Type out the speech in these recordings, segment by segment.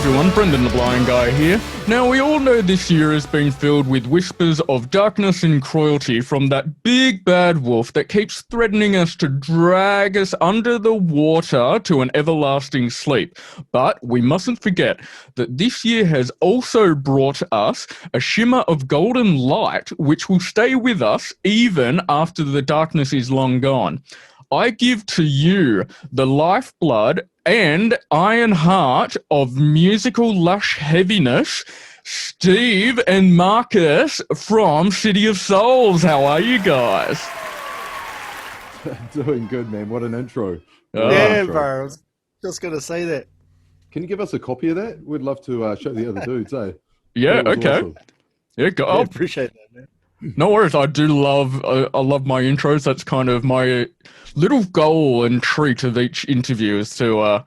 everyone, Brendan the Blind Guy here. Now, we all know this year has been filled with whispers of darkness and cruelty from that big bad wolf that keeps threatening us to drag us under the water to an everlasting sleep. But we mustn't forget that this year has also brought us a shimmer of golden light which will stay with us even after the darkness is long gone. I give to you the lifeblood and iron heart of musical lush heaviness, Steve and Marcus from City of Souls. How are you guys? Doing good, man. What an intro. Yeah, bro. I was just going to say that. Can you give us a copy of that? We'd love to show the other dudes, eh? Yeah, okay. Awesome. Yeah, I appreciate that, man. No worries. I do love, I love my intros. That's kind of my little goal and treat of each interview is to,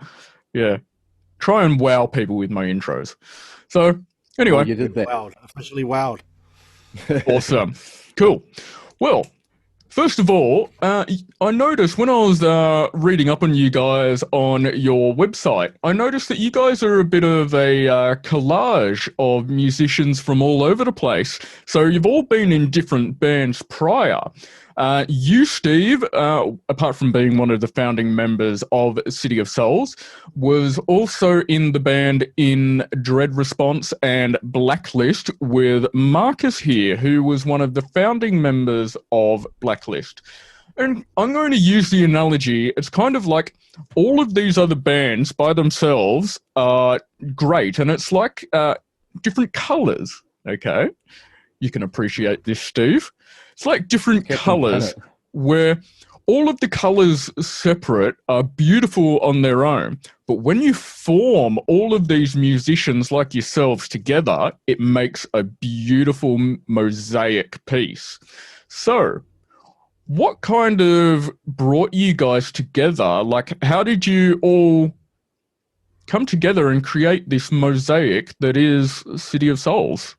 try and wow people with my intros. So, anyway. Well, you did that. Wowed. Officially wowed. Awesome. Cool. Well, first of all, I noticed when I was reading up on you guys on your website, I noticed that you guys are a bit of a collage of musicians from all over the place. So you've all been in different bands prior. You, Steve, apart from being one of the founding members of City of Souls, was also in the band in Dread Response and Blacklist with Marcus here, who was one of the founding members of Blacklist. And I'm going to use the analogy, it's kind of like all of these other bands by themselves are great, and it's like different colours, okay? You can appreciate this, Steve. It's like different colours where all of the colours separate are beautiful on their own. But when you form all of these musicians like yourselves together, it makes a beautiful mosaic piece. So, what kind of brought you guys together? Like, how did you all come together and create this mosaic that is City of Souls?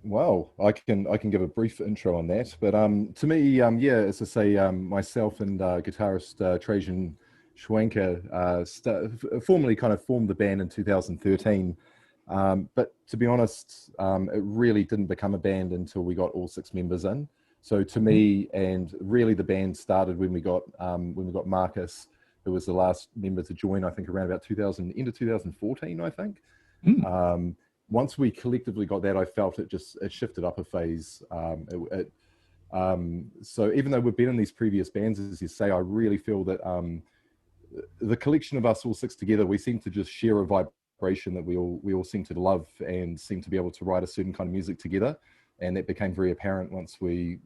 Well, I can give a brief intro on that, but to me, as I say, myself and guitarist Trajan Schwenker formally kind of formed the band in 2013. But to be honest, it really didn't become a band until we got all 6 members in. So to me, and really the band started when we got Marcus, who was the last member to join, I think around about end of 2014, I think. Once we collectively got that, I felt it shifted up a phase. So even though we've been in these previous bands, as you say, I really feel that the collection of us all 6 together, we seem to just share a vibration that we all seem to love and seem to be able to write a certain kind of music together. And that became very apparent once we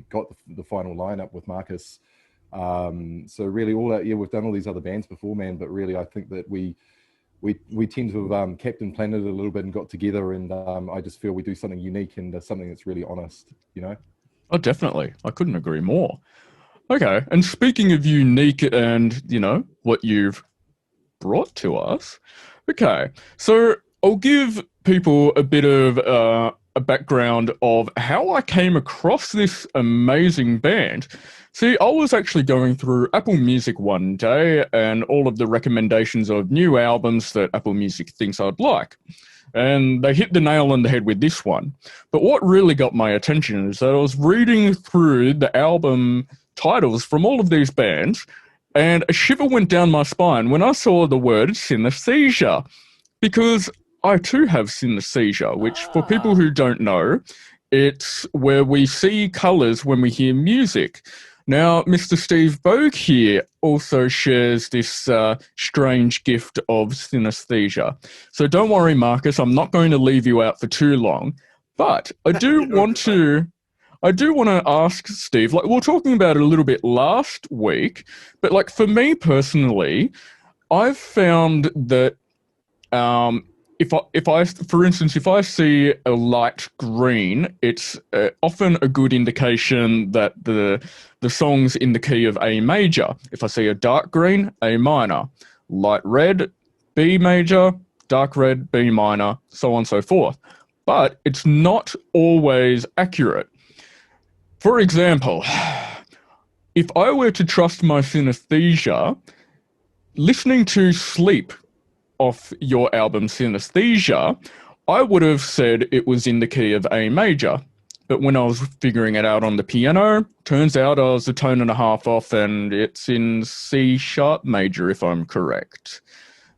got the final lineup with Marcus. So really we've done all these other bands before, man, but really I think that we tend to have Captain Planet a little bit and got together, and I just feel we do something unique and something that's really honest, you know? Oh, definitely. I couldn't agree more. Okay, and speaking of unique and, you know, what you've brought to us, okay, so I'll give people a bit of a background of how I came across this amazing band. See, I was actually going through Apple Music one day and all of the recommendations of new albums that Apple Music thinks I'd like. And they hit the nail on the head with this one. But what really got my attention is that I was reading through the album titles from all of these bands, and a shiver went down my spine when I saw the word synesthesia. Because I too have synesthesia, which for people who don't know, it's where we see colours when we hear music. Now, Mr. Steve Boag here also shares this strange gift of synesthesia. So don't worry, Marcus, I'm not going to leave you out for too long. But I do want to ask Steve, like we were talking about it a little bit last week, but like for me personally, I've found that if I, for instance, if I see a light green, it's often a good indication that the song's in the key of A major. If I see a dark green, A minor. Light red, B major. Dark red, B minor, so on and so forth. But it's not always accurate. For example, if I were to trust my synesthesia, listening to Sleep off your album Synaesthesia, I would have said it was in the key of A major. But when I was figuring it out on the piano, turns out I was a tone and a half off and it's in C sharp major, if I'm correct.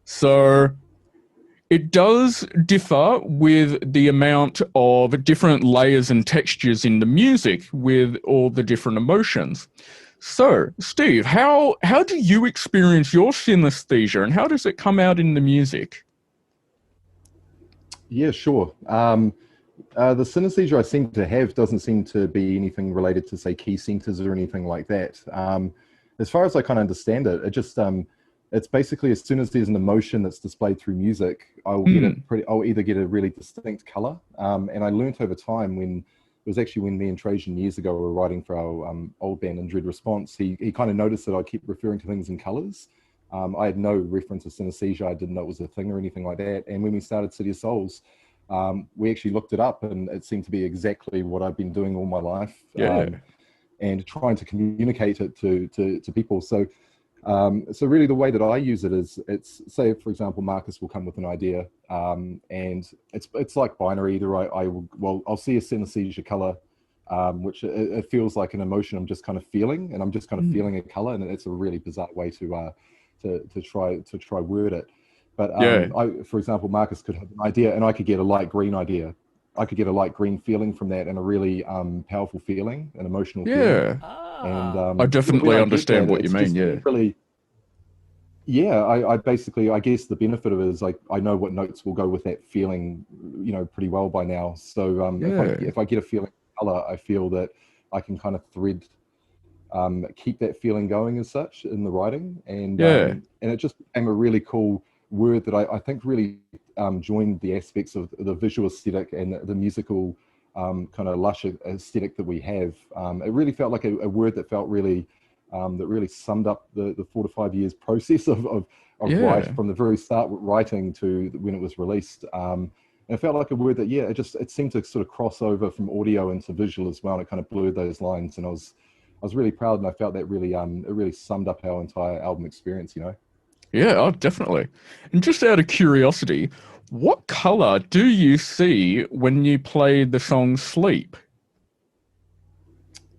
So it does differ with the amount of different layers and textures in the music with all the different emotions. So, Steve, how do you experience your synesthesia and how does it come out in the music? Yeah, sure. The synesthesia I seem to have doesn't seem to be anything related to, say, key centers or anything like that. As far as I kind of understand it, it just it's basically as soon as there's an emotion that's displayed through music, I'll either get a really distinct color. And I learnt over time when it was actually when me and Trajan years ago were writing for our old band in Dread Response, he kind of noticed that I kept referring to things in colors. I had no reference to synesthesia. I didn't know it was a thing or anything like that. And when we started City of Souls, we actually looked it up and it seemed to be exactly what I've been doing all my life. And trying to communicate it to people. So really the way that I use it is, it's, say, for example, Marcus will come with an idea and it's like binary. Either I'll see a synesthesia color, which it feels like an emotion I'm just kind of feeling, and I'm just kind of feeling a color, and it's a really bizarre way to try word it. But for example, Marcus could have an idea and I could get a light green idea. I could get a light green feeling from that and a really powerful feeling, an emotional feeling. And I definitely understand what you mean. I basically, I guess the benefit of it is, like, I know what notes will go with that feeling, pretty well by now. So if I get a feeling color, I feel that I can kind of keep that feeling going as such in the writing. And it just became a really cool word that I think really joined the aspects of the visual aesthetic and the musical kind of lush aesthetic that we have. It really felt like a word that felt really that really summed up the 4 to 5 years process of writing, from the very start writing to when it was released. And it felt like a word that it seemed to sort of cross over from audio into visual as well, and it kind of blurred those lines. And I was really proud, and I felt that really it really summed up our entire album experience. Yeah, oh, definitely. And just out of curiosity, what color do you see when you play the song Sleep?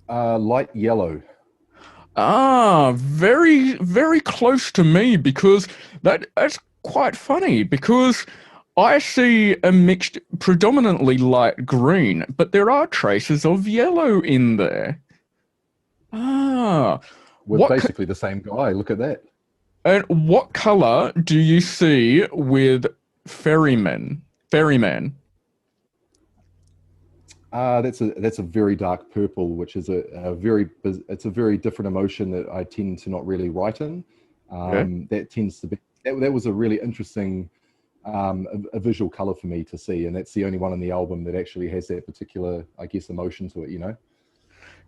Light yellow. Ah, very, very close to me, because that's quite funny, because I see a mixed, predominantly light green, but there are traces of yellow in there. Ah. We're basically the same guy. Look at that. And what color do you see with Ferryman? That's a very dark purple, which is a very different emotion that I tend to not really write in. That tends to be that was a really interesting a visual color for me to see, and that's the only one on the album that actually has that particular, I guess, emotion to it.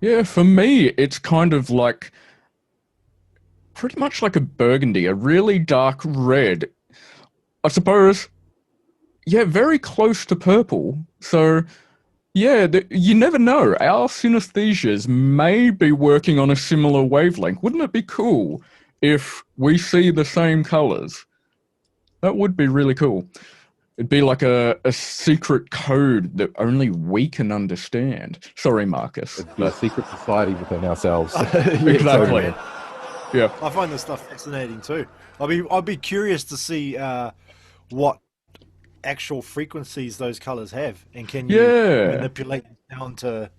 Yeah, for me, it's kind of like pretty much like a burgundy, a really dark red, I suppose. Yeah, very close to purple. So, yeah, you never know. Our synesthesias may be working on a similar wavelength. Wouldn't it be cool if we see the same colors? That would be really cool. It'd be like a secret code that only we can understand. Sorry, Marcus. It'd be a secret society within ourselves. Exactly. Totally. Yeah, I find this stuff fascinating too. I'd be curious to see what actual frequencies those colors have, and can you manipulate them down to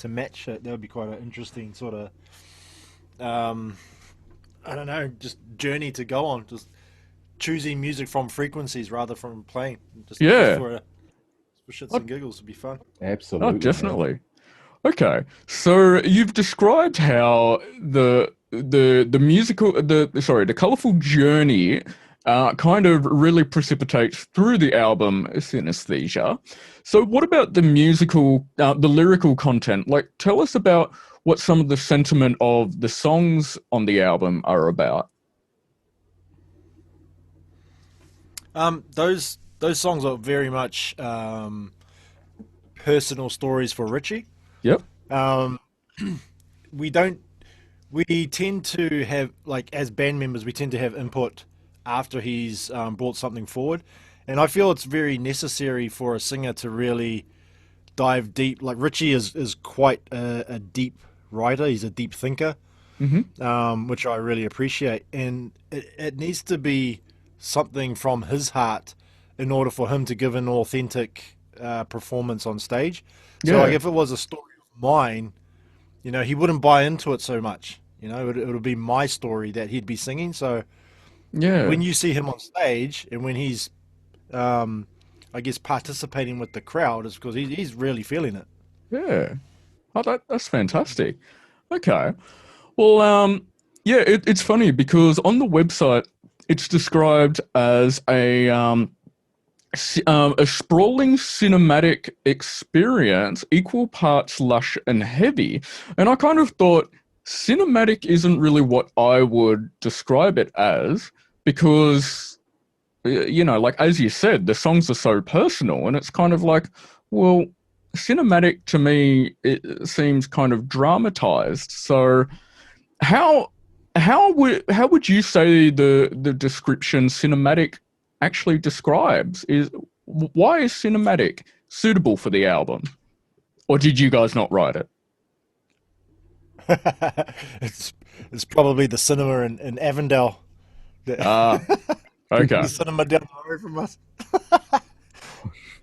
match it? That would be quite an interesting sort of I don't know, just journey to go on. Just choosing music from frequencies rather from playing. Just for shits and giggles would be fun. Absolutely. Oh, definitely. Man. Okay, so you've described how the colorful journey kind of really precipitates through the album Synaesthesia. So what about the the lyrical content? Like, tell us about what some of the sentiment of the songs on the album are about. Those songs are very much personal stories for Richie. Yep. We don't we tend to have, like, as band members, we tend to have input after he's brought something forward. And I feel it's very necessary for a singer to really dive deep. Like Richie is quite a deep writer. He's a deep thinker, which I really appreciate. And it needs to be something from his heart in order for him to give an authentic performance on stage. So Yeah. like if it was a story of mine, he wouldn't buy into it so much. It would be my story that he'd be singing. So Yeah. when you see him on stage and when he's, I guess, participating with the crowd, is because he's really feeling it. Yeah. Oh, that's fantastic. Okay. Well, yeah, it's funny because on the website it's described as a sprawling cinematic experience, equal parts lush and heavy. And I kind of thought cinematic isn't really what I would describe it as, because, like as you said, the songs are so personal, and it's kind of like, well, cinematic to me, it seems kind of dramatized. So how would you say the description cinematic actually describes? Why is cinematic suitable for the album? Or did you guys not write it? It's probably the cinema in Avondale. Ah, okay. The cinema down the road from us.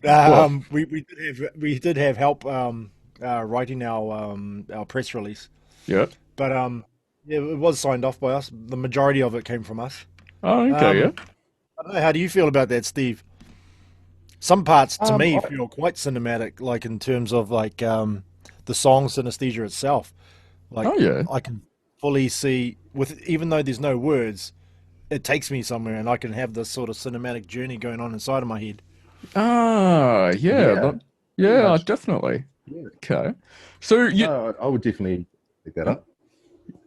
Well, We did have help writing our press release, yeah. but yeah, it was signed off by us. The majority of it came from us. Oh, okay, yeah. I don't know. How do you feel about that, Steve? Some parts to me I, feel quite cinematic, like in terms of like the song Synaesthesia itself. Like Oh, yeah. I can fully see, with even though there's no words, it takes me somewhere, and I can have this sort of cinematic journey going on inside of my head. Ah, yeah. yeah, pretty Yeah, much. definitely. Yeah. Okay. So you, No, I would definitely pick that up.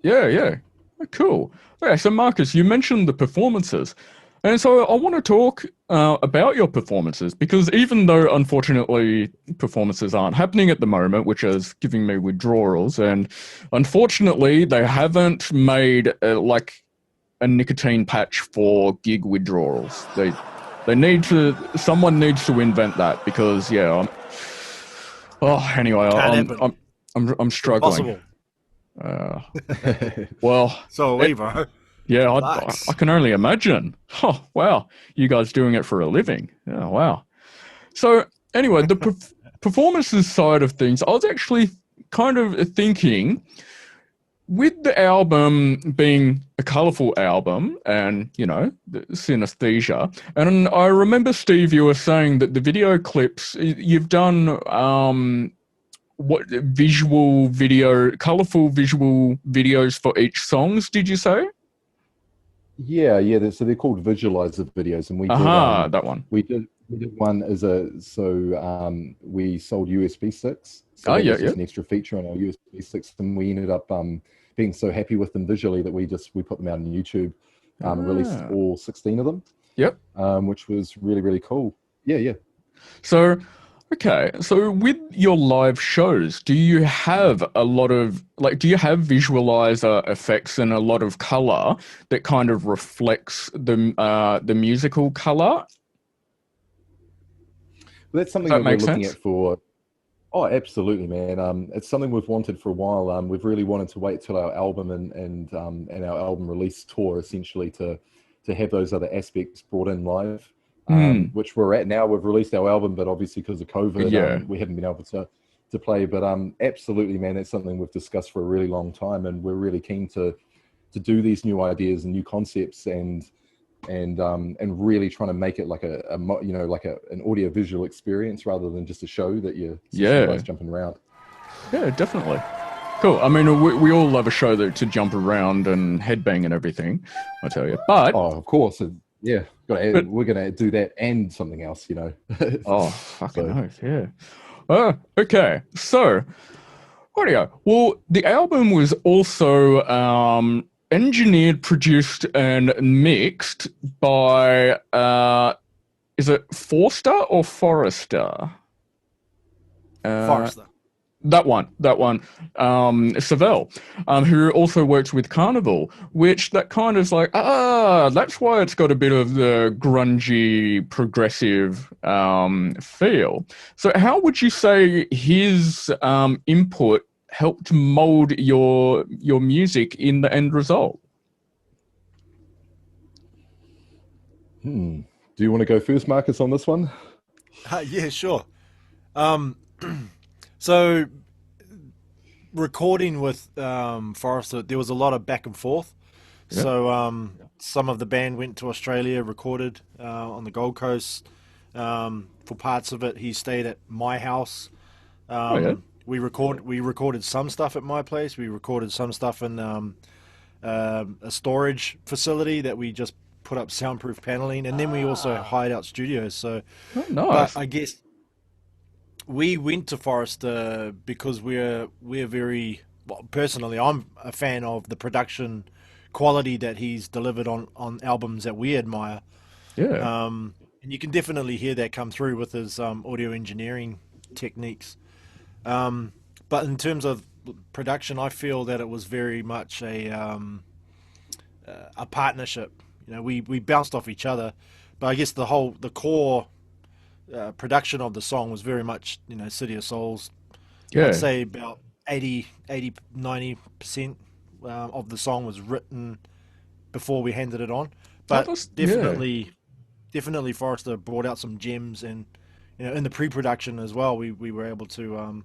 yeah, yeah. Oh, cool. Okay, so Marcus, you mentioned the performances. And so I want to talk about your performances, because even though unfortunately performances aren't happening at the moment, which is giving me withdrawals, and unfortunately they haven't made like a nicotine patch for gig withdrawals. They need to, someone needs to invent that, because yeah, anyway, Can't happen. I'm struggling. Impossible. Uh, well, So it, we, bro. yeah, I Relax. can only imagine. Oh, wow. You guys doing it for a living. Oh, wow. So, anyway, the performances side of things, I was actually kind of thinking, with the album being a colorful album and, the synesthesia, and I remember, Steve, you were saying that the video clips, you've done colorful visual videos for each songs, did you say? Yeah. So they're called visualizer videos, and Aha, that one. we did one as we sold USB sticks, so Oh, that yeah, was yeah. just an extra feature on our USB sticks, and we ended up being so happy with them visually that we put them out on YouTube, and released Ah, all 16 of them, yep. which was really really cool. Yeah. So, okay. So with your live shows, do you have a lot of, do you have visualizer effects and a lot of color that kind of reflects the musical color? That's Does something that that we're make looking sense? at for. Oh, absolutely, man. It's something we've wanted for a while. We've really wanted to wait till our album and our album release tour, essentially, to have those other aspects brought in live, Hmm. which we're at now. We've released our album, but obviously because of COVID, Yeah. we haven't been able to play. But absolutely, man, that's something we've discussed for a really long time, and we're really keen to do these new ideas and new concepts, and really trying to make it like an audio visual experience rather than just a show that you see some Yeah. guys jumping around. Yeah, definitely. Cool. I mean, we all love a show to jump around and headbang and everything, I tell you. But, Oh, of course. Yeah, but we're gonna do that and something else, oh, fucking So oath, yeah. Okay. So, audio. Well, the album was also engineered, produced, and mixed by is it Forster or Forrester? Uh, Forrester. That one, Savell, who also works with Carnival, which that kind of like, that's why it's got a bit of the grungy, progressive feel. So how would you say his input helped mold your music in the end result? Do you want to go first, Marcus, on this one? Yeah, sure. So recording with Forrester, there was a lot of back and forth. Yeah. So some of the band went to Australia, recorded on the Gold Coast. For parts of it, he stayed at my house. We recorded some stuff at my place. We recorded some stuff in a storage facility that we just put up soundproof paneling, and then we also hired out studios. So, nice. But I guess we went to Forrester because we're very, well, personally, I'm a fan of the production quality that he's delivered on albums that we admire. Yeah. And you can definitely hear that come through with his audio engineering techniques. But in terms of production, I feel that it was very much a partnership. You know, we bounced off each other, but I guess the core production of the song was very much, you know, City of Souls. Yeah. I'd say about 90% of the song was written before we handed it on. But definitely Forrester brought out some gems, and, you know, in the pre-production as well, we were able to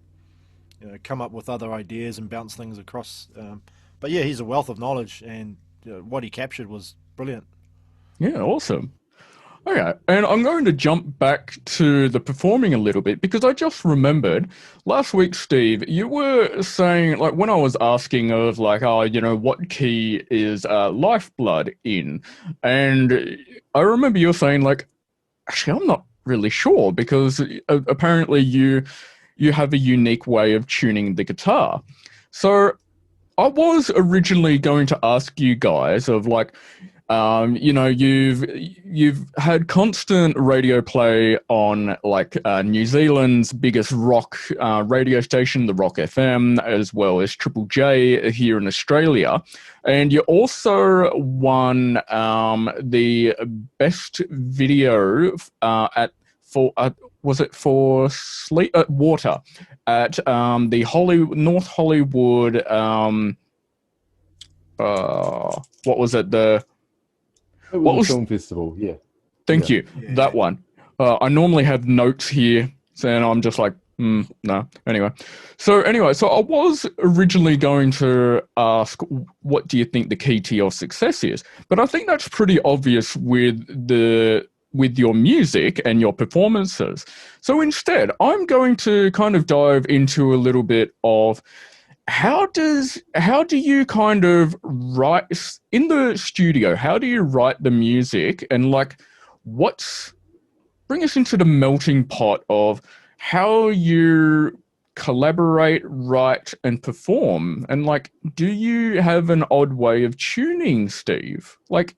you know, come up with other ideas and bounce things across. But yeah, he's a wealth of knowledge, and, you know, what he captured was brilliant. Yeah, awesome. Okay, and I'm going to jump back to the performing a little bit, because I just remembered last week, Steve, you were saying, like, when I was asking of, like, you know, what key is Lifeblood in? And I remember you were saying, like, actually, I'm not really sure, because apparently you have a unique way of tuning the guitar. So I was originally going to ask you guys of, like, you know, you've had constant radio play on, like, New Zealand's biggest rock radio station, the Rock FM, as well as Triple J here in Australia, and you also won the best video was it for Water at the North Hollywood what was it, what was film festival? Yeah. Thank you. Yeah. That one. I normally have notes here, and I'm just like, no. Anyway, so I was originally going to ask, what do you think the key to your success is? But I think that's pretty obvious with your music and your performances. So instead, I'm going to kind of dive into a little bit of how do you kind of write in the studio? How do you write the music, and, like, bring us into the melting pot of how you collaborate, write, and perform? And, like, do you have an odd way of tuning, Steve? Like,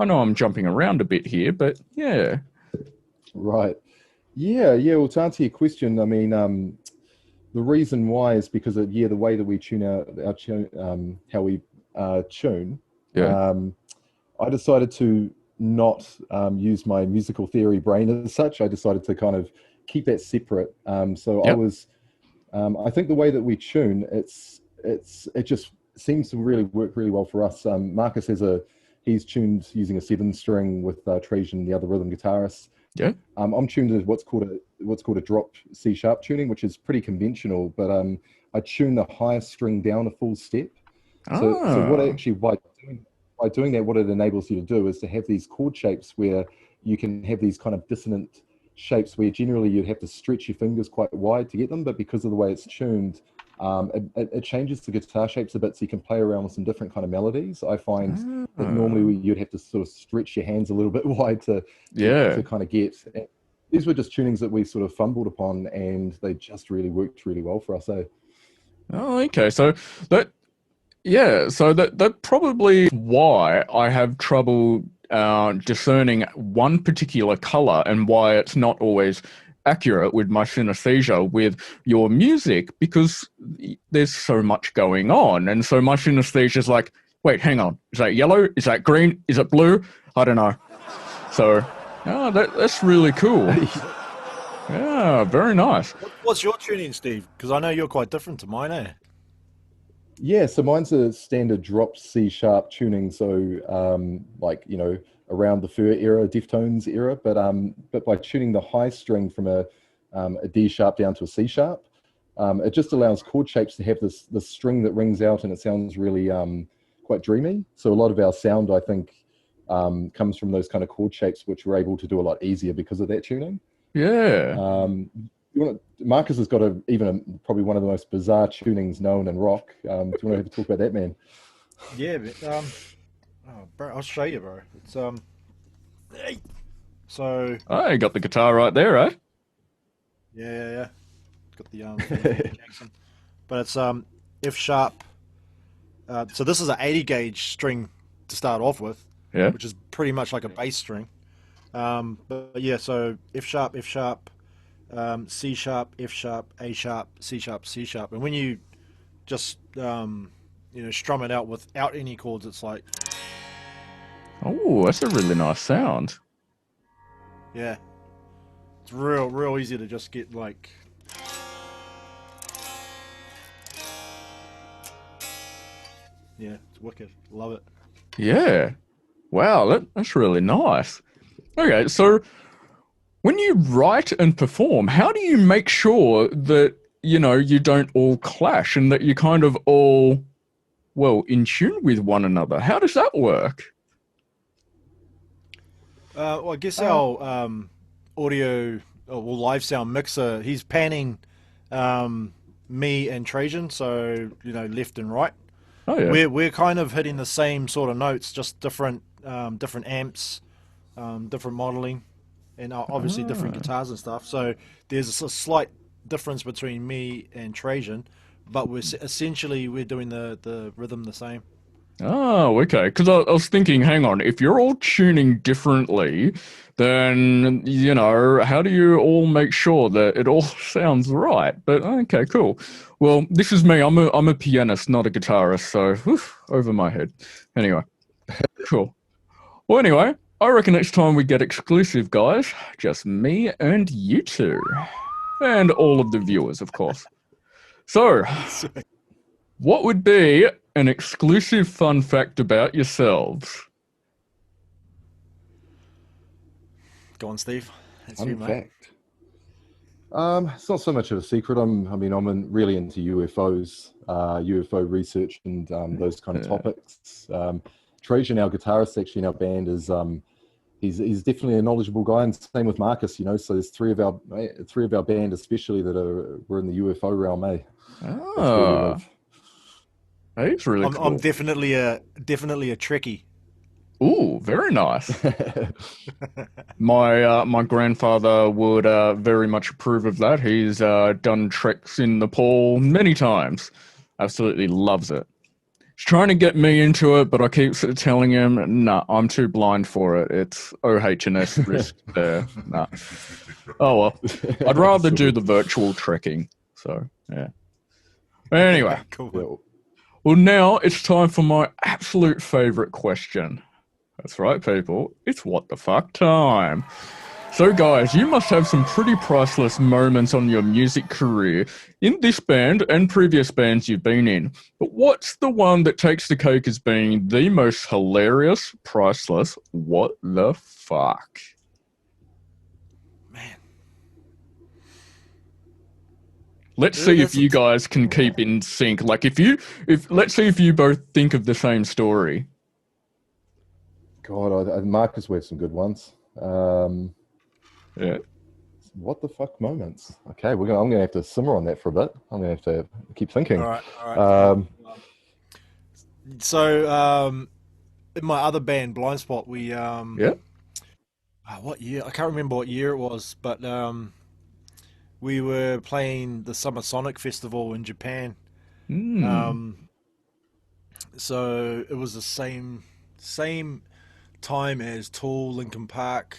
I know I'm jumping around a bit here, but yeah. Right. Yeah. Well, to answer your question, I mean, the reason why is because of, the way that we tune our tune, how we tune. Yeah. I decided to not use my musical theory brain as such. I decided to kind of keep that separate. So Yep. I think the way that we tune, it just seems to really work really well for us. Marcus he's tuned using a 7-string with Trajan, the other rhythm guitarist. Yeah. I'm tuned to what's called a drop C sharp tuning, which is pretty conventional, but I tune the highest string down a full step. So what actually by doing that, what it enables you to do is to have these chord shapes where you can have these kind of dissonant shapes where generally you'd have to stretch your fingers quite wide to get them, but because of the way it's tuned, it changes the guitar shapes a bit, so you can play around with some different kind of melodies. I find that normally you'd have to sort of stretch your hands a little bit wide to kind of get. These were just tunings that we sort of fumbled upon, and they just really worked really well for us. Oh, okay. So that probably why I have trouble discerning one particular color, and why it's not always accurate with my synesthesia with your music because there's so much going on. And so my synesthesia is like, wait, hang on. Is that yellow? Is that green? Is it blue? I don't know. So that's really cool. Yeah, very nice. What's your tuning, Steve? Because I know you're quite different to mine, eh? Yeah, so mine's a standard drop C sharp tuning. So like, you know, around the Fur era, Deftones era, but by tuning the high string from a D sharp down to a C sharp, it just allows chord shapes to have this string that rings out, and it sounds really quite dreamy. So a lot of our sound, I think, comes from those kind of chord shapes, which we're able to do a lot easier because of that tuning. Yeah. Marcus has got probably one of the most bizarre tunings known in rock. Do you want to have a talk about that, man? Yeah, but, oh, bro, I'll show you, bro. It's so. Oh, you got the guitar right there, eh? Yeah. Got the Jackson, but it's F sharp. So this is an 80 gauge string to start off with, yeah, which is pretty much like a bass string. But yeah, so F sharp, C sharp, F sharp, A sharp, C sharp, C sharp, and when you just strum it out without any chords, it's like. Oh, that's a really nice sound. Yeah, it's real easy to just get like. Yeah, it's wicked. Love it. Yeah. Wow, that's really nice. Okay, so when you write and perform, how do you make sure that, you don't all clash and that you kind of all, in tune with one another? How does that work? Well, I guess our audio, live sound mixer, he's panning me and Trajan, so, left and right. Oh, yeah. We're kind of hitting the same sort of notes, just different amps, different modeling, and obviously different guitars and stuff. So there's a slight difference between me and Trajan, but we're doing the rhythm the same. Oh, okay. Because I was thinking, hang on, if you're all tuning differently, then, how do you all make sure that it all sounds right? But okay, cool. Well, this is me. I'm a pianist, not a guitarist, so over my head. Anyway, cool. Well, anyway, I reckon next time we get exclusive, guys. Just me and you two. And all of the viewers, of course. So, what would be an exclusive fun fact about yourselves? Go on, Steve. It's Fun you, mate. fact. It's not so much of a secret. I'm really into UFOs, UFO research, and those kind of topics. Trajan, our guitarist, actually in our band, is he's definitely a knowledgeable guy, and same with Marcus. So there's three of our band, especially we're in the UFO realm, eh? Ah, it's really cool. I'm definitely a Trekkie. Ooh, very nice. My grandfather would very much approve of that. He's done treks in Nepal many times. Absolutely loves it. He's trying to get me into it, but I keep sort of telling him, nah, I'm too blind for it. It's OH&S risk there. Nah. Oh, well. I'd rather do the virtual trekking. So, yeah. Anyway. Cool. Well, now it's time for my absolute favorite question. That's right, people. It's what the fuck time. So, guys, you must have some pretty priceless moments on your music career in this band and previous bands you've been in. But what's the one that takes the cake as being the most hilarious, priceless, what the fuck? Man. Let's see if you guys can keep in sync. Like, let's see if you both think of the same story. God, Marcus, we have some good ones. Yeah. What the fuck moments? Okay, I'm gonna have to simmer on that for a bit. I'm gonna have to keep thinking. All right. So, in my other band, Blind Spot, we yeah. What year? I can't remember what year it was, but we were playing the Summer Sonic Festival in Japan. So it was the same time as Tool, Linkin Park.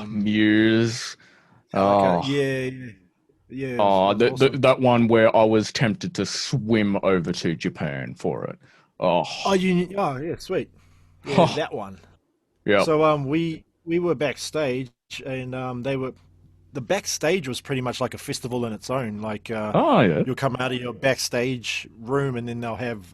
Muse. Oh, yeah. oh, It was awesome. that one where I was tempted to swim over to Japan for it. Oh, Oh yeah, sweet. Yeah, that one. yeah. So we were backstage, and the backstage was pretty much like a festival in its own. Like Oh, yeah. you'll come out of your backstage room, and then they'll have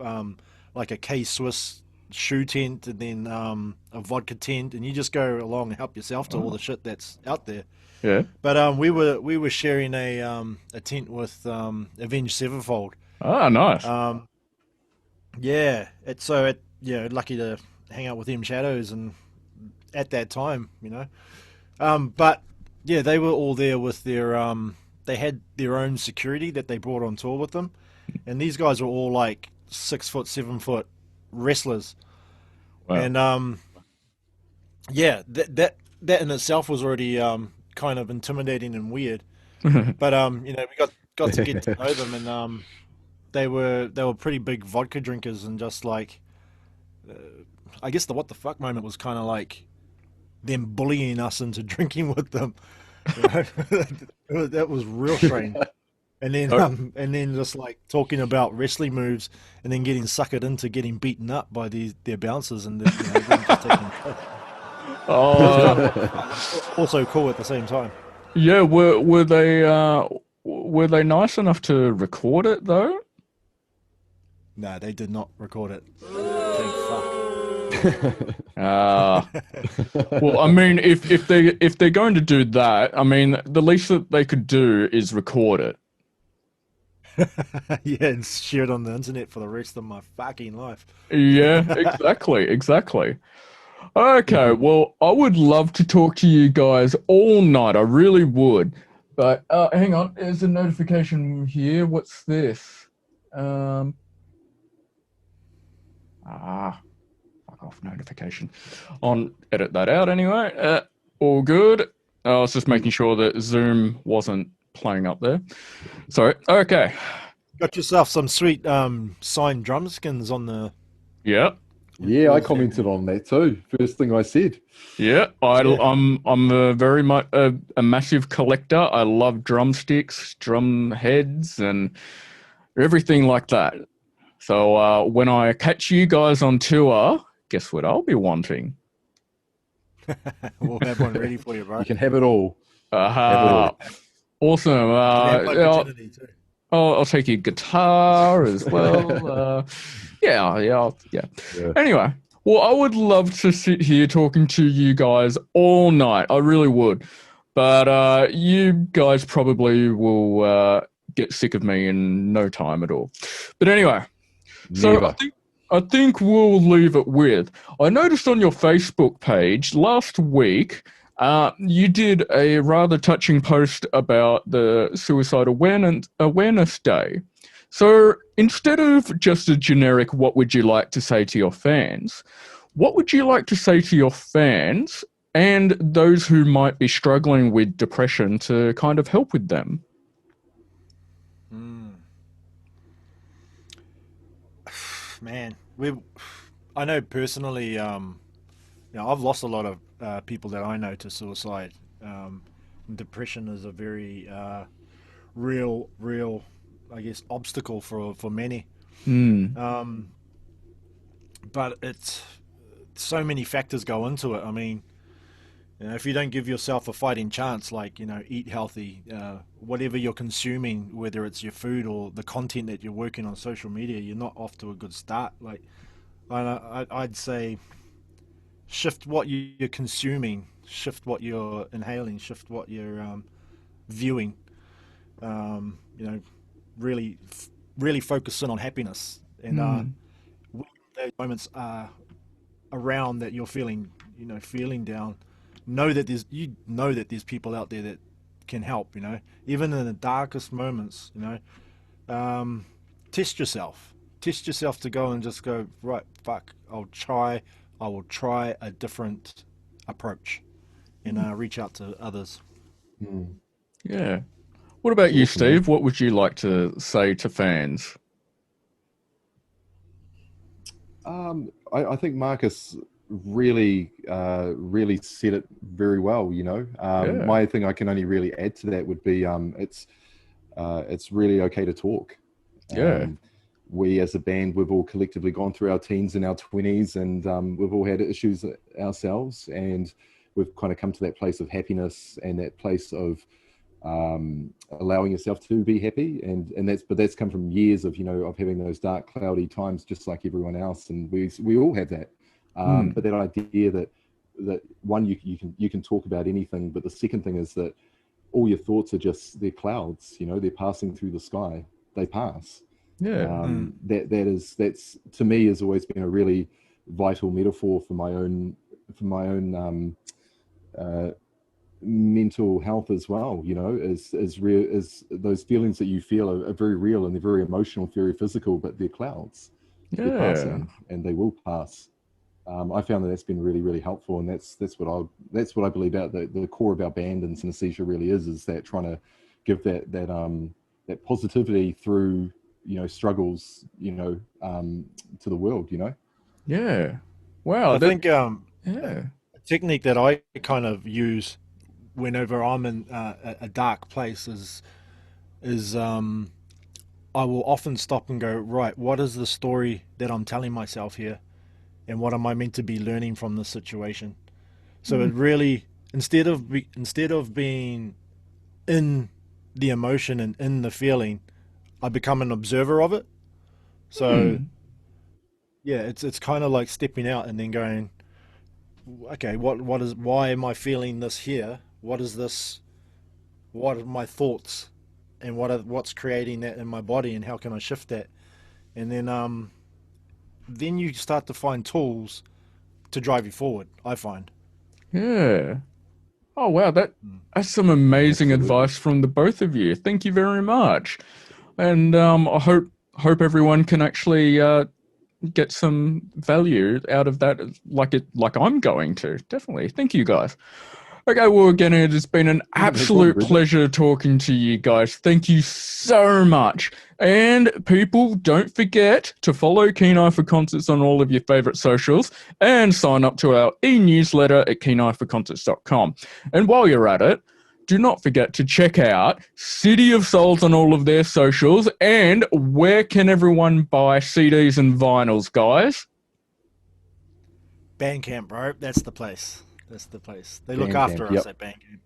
like a K Swiss shoe tent, and then a vodka tent, and you just go along and help yourself to all the shit that's out there. Yeah. But we were sharing a tent with Avenged Sevenfold. Ah, nice. Yeah, lucky to hang out with them shadows and at that time, But yeah, they were all there with they had their own security that they brought on tour with them, and these guys were all like 6 foot, 7 foot wrestlers, Wow. and yeah, that in itself was already kind of intimidating and weird. But we got to get to know them, and they were pretty big vodka drinkers, and just like I guess the what the fuck moment was kind of like them bullying us into drinking with them. That was real strange. And then just like talking about wrestling moves, and then getting suckered into getting beaten up by their bouncers, and them just taking. Oh, Also cool at the same time. yeah. Were they nice enough to record it though? No, they did not record it. Thank fuck. Well, I mean, if they're going to do that, I mean, the least that they could do is record it. Yeah, and share it on the internet for the rest of my fucking life. Yeah, exactly. Okay, well, I would love to talk to you guys all night. I really would. But hang on, there's a notification here. What's this? Fuck off notification. I'll edit that out anyway. All good. I was just making sure that Zoom wasn't playing up there. Sorry. Okay. Got yourself some sweet signed drum skins on the. Yeah. Yeah, I commented on that too. First thing I said. Yeah. I'm a very much a massive collector. I love drumsticks, drum heads, and everything like that. So when I catch you guys on tour, guess what I'll be wanting? We'll have one ready for you, bro. You can have it all. Awesome. I'll take your guitar as well. Yeah. Anyway, well, I would love to sit here talking to you guys all night. I really would. But you guys probably will get sick of me in no time at all. But anyway, Never. so I think we'll leave it with, I noticed on your Facebook page last week, you did a rather touching post about the Suicide Awareness Day. So instead of just a generic, what would you like to say to your fans? What would you like to say to your fans and those who might be struggling with depression to kind of help with them? Man, I know personally, I've lost a lot of people that I know to suicide. Depression is a very real, I guess, obstacle for many. But it's so many factors go into it. I mean, if you don't give yourself a fighting chance, like, eat healthy, whatever you're consuming, whether it's your food or the content that you're working on social media, you're not off to a good start. Like, I'd say shift what you're consuming, shift what you're inhaling, shift what you're viewing. Really focus in on happiness. And when those moments are around that you're feeling down, know that there's people out there that can help, even in the darkest moments. Test yourself to go and just go, right, fuck, I will try a different approach, and reach out to others. Yeah. What about you, Steve? What would you like to say to fans? I think Marcus really really said it very well. My thing I can only really add to that would be it's really okay to talk. We as a band, we've all collectively gone through our teens and our 20s, and we've all had issues ourselves, and we've kind of come to that place of happiness and that place of allowing yourself to be happy, and that's come from years of of having those dark, cloudy times, just like everyone else, and we all have that. But that idea that one, you can talk about anything, but the second thing is that all your thoughts are just, they're clouds, they're passing through the sky, they pass. That's to me has always been a really vital metaphor for my own mental health as well. Is real, is those feelings that you feel are very real, and they're very emotional, very physical, but they're clouds. They're passing, and they will pass. I found that's been really, really helpful, and that's what I believe about the core of our band and Synaesthesia really is that trying to give that positivity through struggles to the world. Wow. I think a technique that I kind of use whenever I'm in a dark place is I will often stop and go, right, what is the story that I'm telling myself here, and what am I meant to be learning from this situation? So it really, instead of being in the emotion and in the feeling, I become an observer of it. So yeah, it's kind of like stepping out and then going, okay, why am I feeling this here? What is this? What are my thoughts, and what's creating that in my body, and how can I shift that? And then you start to find tools to drive you forward, I find. Yeah. Oh wow, that's some amazing advice from the both of you. Thank you very much. And I hope everyone can actually get some value out of that, like I'm going to. Definitely. Thank you, guys. Okay, well, again, it has been an absolute pleasure talking to you guys. Thank you so much. And people, don't forget to follow Keen Eye for Concerts on all of your favorite socials, and sign up to our e-newsletter at keeneyeforconcerts.com. And while you're at it, do not forget to check out City of Souls on all of their socials. And where can everyone buy CDs and vinyls, guys? Bandcamp, bro. That's the place. They look after us at Bandcamp.